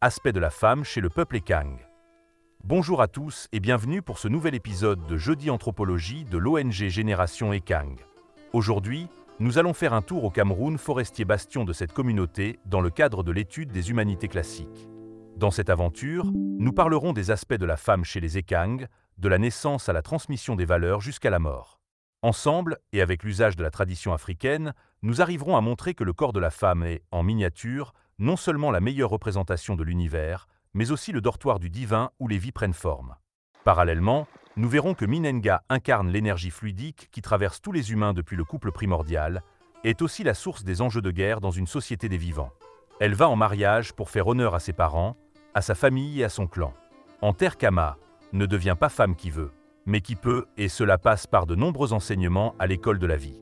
aspect de la femme chez le peuple ékang. Bonjour à tous et bienvenue pour ce nouvel épisode de Jeudi Anthropologie de l'ONG Génération Ekang. Aujourd'hui, nous allons faire un tour au Cameroun, forestier bastion de cette communauté, dans le cadre de l'étude des humanités classiques. Dans cette aventure, nous parlerons des aspects de la femme chez les ékangs, de la naissance à la transmission des valeurs jusqu'à la mort. Ensemble, et avec l'usage de la tradition africaine, nous arriverons à montrer que le corps de la femme est, en miniature, non seulement la meilleure représentation de l'univers, mais aussi le dortoir du divin où les vies prennent forme. Parallèlement, nous verrons que Minenga incarne l'énergie fluidique qui traverse tous les humains depuis le couple primordial, et est aussi la source des enjeux de guerre dans une société des vivants. Elle va en mariage pour faire honneur à ses parents, à sa famille et à son clan. En terre Kama, ne devient pas femme qui veut, mais qui peut, et cela passe par de nombreux enseignements à l'école de la vie.